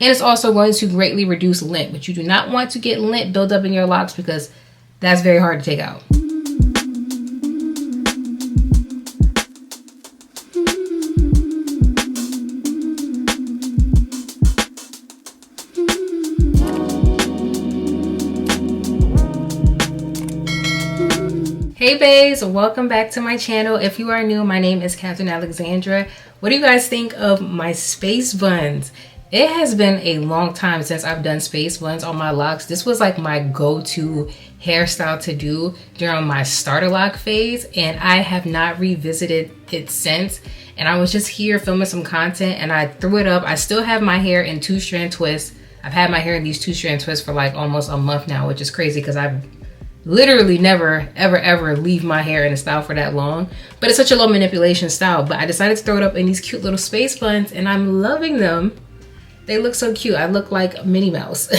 And it's also going to greatly reduce lint, but you do not want to get lint build up in your locks because that's very hard to take out. Hey baes, welcome back to my channel. If you are new, my name is Alexandra. What do you guys think of my space buns? It has been a long time since I've done space buns on my locks. This was like my go-to hairstyle to do during my starter lock phase, and I have not revisited it since. And I was just here filming some content and I threw it up. I still have my hair in 2-strand twists. I've had my hair in these 2-strand twists for like almost a month now, which is crazy because I've literally never ever leave my hair in a style for that long, but it's such a low manipulation style. But I decided to throw it up in these cute little space buns and I'm loving them. They look so cute. I look like Minnie Mouse.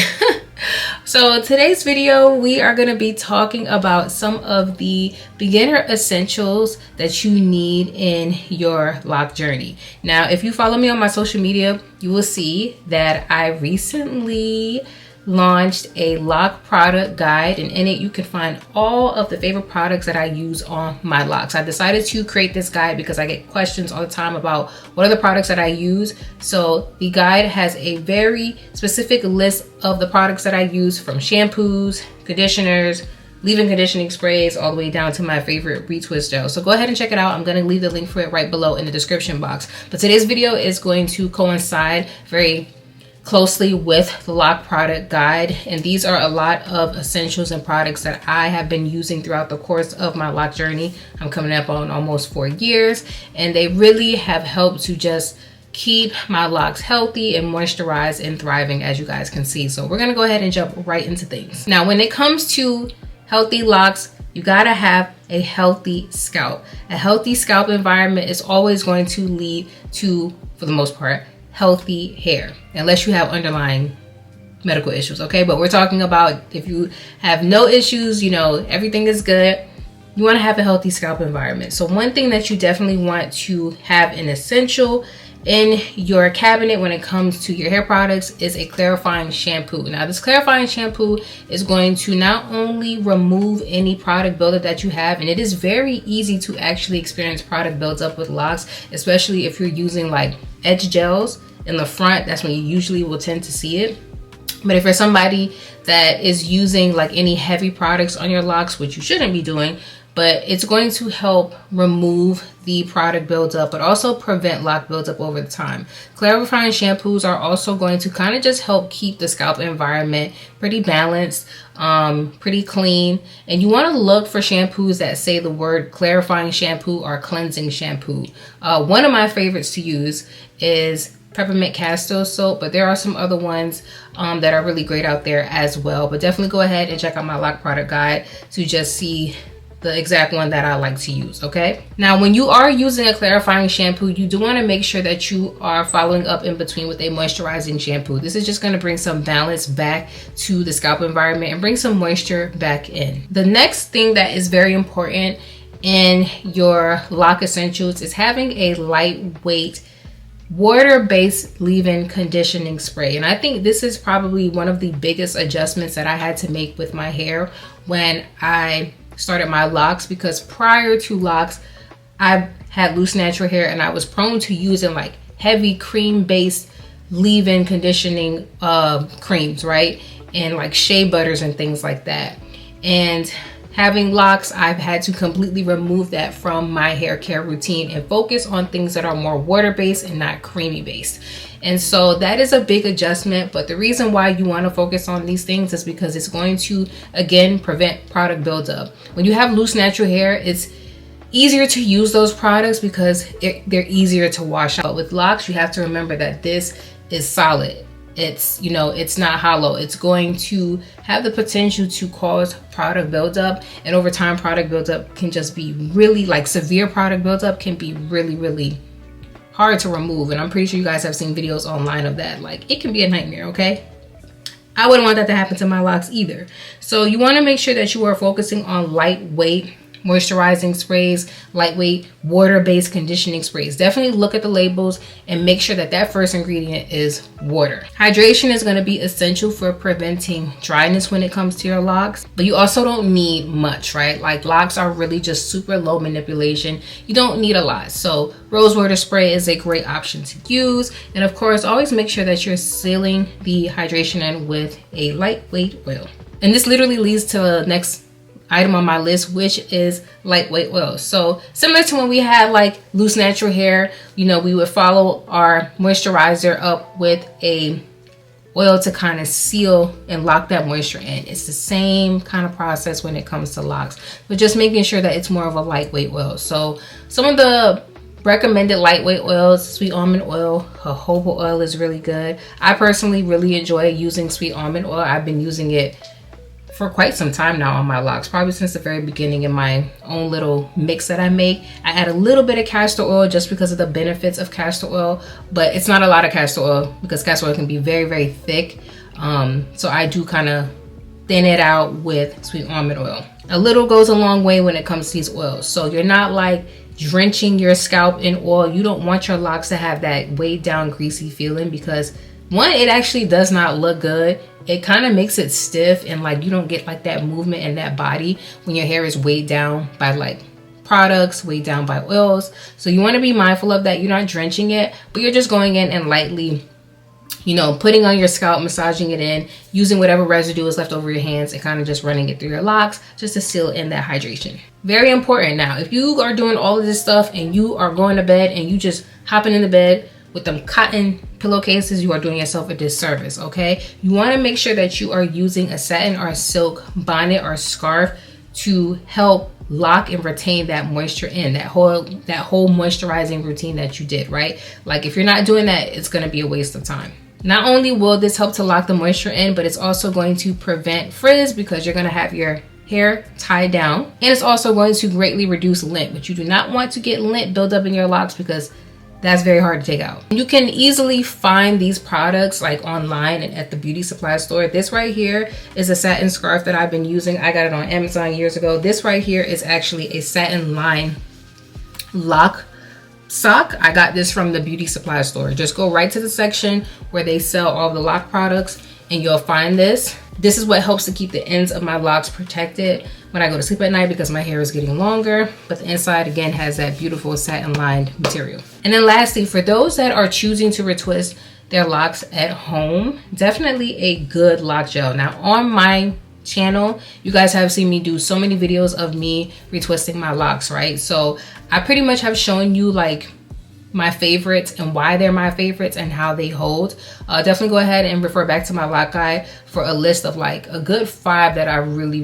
So today's video, we are going to be talking about some of the beginner essentials that you need in your lock journey. Now, if you follow me on my social media, you will see that I recently launched a lock product guide, and in it you can find all of the favorite products that I use on my locks. I decided to create this guide because I get questions all the time about what are the products that I use. So the guide has a very specific list of the products that I use, from shampoos, conditioners, leave-in conditioning sprays, all the way down to my favorite retwist gel. So go ahead and check it out. I'm going to leave the link for it right below in the description box. But today's video is going to coincide very closely with the lock product guide, and these are a lot of essentials and products that I have been using throughout the course of my lock journey. I'm coming up on almost 4 years, and they really have helped to just keep my locks healthy and moisturized and thriving, as you guys can see. So we're gonna go ahead and jump right into things. Now, when it comes to healthy locks, you gotta have a healthy scalp. A healthy scalp environment is always going to lead to, for the most part, healthy hair, unless you have underlying medical issues, okay? But we're talking about if you have no issues, you know, everything is good, you want to have a healthy scalp environment. So one thing that you definitely want to have an essential in your cabinet when it comes to your hair products is a clarifying shampoo. Now, this clarifying shampoo is going to not only remove any product buildup that you have, and it is very easy to actually experience product buildup with locks, especially if you're using like edge gels in the front. That's when you usually will tend to see it. But if you're somebody that is using like any heavy products on your locks, which you shouldn't be doing, but it's going to help remove the product buildup, but also prevent lock buildup over the time. Clarifying shampoos are also going to kind of just help keep the scalp environment pretty balanced, pretty clean. And you want to look for shampoos that say the word clarifying shampoo or cleansing shampoo. One of my favorites to use is peppermint castor soap, but there are some other ones that are really great out there as well. But definitely go ahead and check out my lock product guide to just see the exact one that I like to use, okay? Now, when you are using a clarifying shampoo, you do want to make sure that you are following up in between with a moisturizing shampoo. This is just going to bring some balance back to the scalp environment and bring some moisture back in. The next thing that is very important in your lock essentials is having a lightweight water-based leave-in conditioning spray. And I think this is probably one of the biggest adjustments that I had to make with my hair when I started my locks, because prior to locks I had loose natural hair and I was prone to using like heavy cream-based leave-in conditioning creams, right? And like shea butters and things like that. And having locks, I've had to completely remove that from my hair care routine and focus on things that are more water-based and not creamy-based. And so that is a big adjustment, but the reason why you want to focus on these things is because it's going to, again, prevent product buildup. When you have loose natural hair, it's easier to use those products because they're easier to wash out. But with locks, you have to remember that this is solid. It's, you know, it's not hollow. It's going to have the potential to cause product buildup, and over time product buildup can just be really, like, severe product buildup can be really hard to remove. And I'm pretty sure you guys have seen videos online of that. Like, it can be a nightmare, okay? I wouldn't want that to happen to my locks either. So you want to make sure that you are focusing on lightweight moisturizing sprays, lightweight water-based conditioning sprays. Definitely look at the labels and make sure that that first ingredient is water. Hydration is going to be essential for preventing dryness when it comes to your locks, but you also don't need much, right? Like locks are really just super low manipulation. You don't need a lot. So rose water spray is a great option to use. And of course, always make sure that you're sealing the hydration in with a lightweight oil. And this literally leads to the next item on my list, which is lightweight oil. So similar to when we had like loose natural hair, you know, we would follow our moisturizer up with a oil to kind of seal and lock that moisture in. It's the same kind of process when it comes to locks, but just making sure that it's more of a lightweight oil. So some of the recommended lightweight oils: sweet almond oil, jojoba oil is really good. I personally really enjoy using sweet almond oil. I've been using it for quite some time now on my locks, probably since the very beginning in my own little mix that I make. I add a little bit of castor oil just because of the benefits of castor oil, but it's not a lot of castor oil because castor oil can be very, very thick. So I do kind of thin it out with sweet almond oil. A little goes a long way when it comes to these oils. So you're not like drenching your scalp in oil. You don't want your locks to have that weighed down greasy feeling, because one, it actually does not look good. It kind of makes it stiff, and like you don't get like that movement in that body when your hair is weighed down by like products, weighed down by oils. So you want to be mindful of that. You're not drenching it, but you're just going in and lightly, you know, putting on your scalp, massaging it in, using whatever residue is left over your hands and kind of just running it through your locks just to seal in that hydration. Very important. Now, if you are doing all of this stuff and you are going to bed and you just hopping in the bed with them cotton pillowcases, you are doing yourself a disservice, okay? You want to make sure that you are using a satin or a silk bonnet or scarf to help lock and retain that moisture in, that whole moisturizing routine that you did, right? Like if you're not doing that, it's going to be a waste of time. Not only will this help to lock the moisture in, but it's also going to prevent frizz because you're going to have your hair tied down, and it's also going to greatly reduce lint, but you do not want to get lint build up in your locks because that's very hard to take out. You can easily find these products like online and at the beauty supply store. This right here is a satin scarf that I've been using. I got it on Amazon years ago. This right here is actually a satin lined lock sock. I got this from the beauty supply store. Just go right to the section where they sell all the lock products and you'll find this. This is what helps to keep the ends of my locks protected when I go to sleep at night because my hair is getting longer, but the inside again has that beautiful satin lined material. And then lastly, for those that are choosing to retwist their locks at home, definitely a good lock gel. Now on my channel, you guys have seen me do so many videos of me retwisting my locks, right? So I pretty much have shown you like my favorites and why they're my favorites and how they hold. Definitely go ahead and refer back to my lock guide for a list of like a good 5 that I really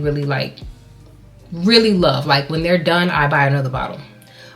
love. Like when they're done, I buy another bottle.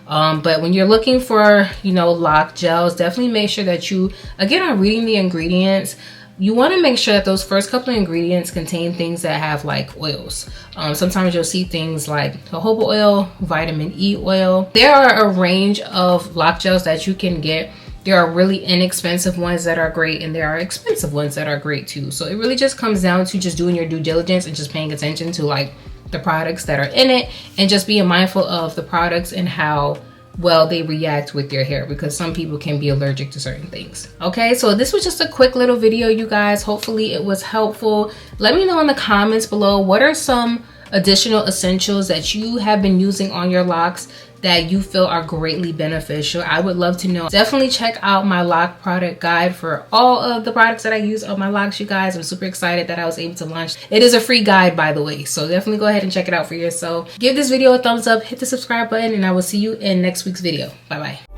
But when you're looking for, you know, lock gels, definitely make sure that you again are reading the ingredients. You want to make sure that those first couple of ingredients contain things that have like oils. Sometimes you'll see things like jojoba oil, vitamin E oil. There are a range of lock gels that you can get. There are really inexpensive ones that are great, and there are expensive ones that are great too. So it really just comes down to just doing your due diligence and just paying attention to like the products that are in it and just being mindful of the products and how well they react with your hair, because some people can be allergic to certain things. Okay, so this was just a quick little video, you guys. Hopefully it was helpful. Let me know in the comments below, what are some additional essentials that you have been using on your locks that you feel are greatly beneficial? I would love to know. Definitely check out my lock product guide for all of the products that I use on my locks, you guys. I'm super excited that I was able to launch. It is a free guide, by the way, so definitely go ahead and check it out for yourself. Give this video a thumbs up, hit the subscribe button, and I will see you in next week's video. Bye bye.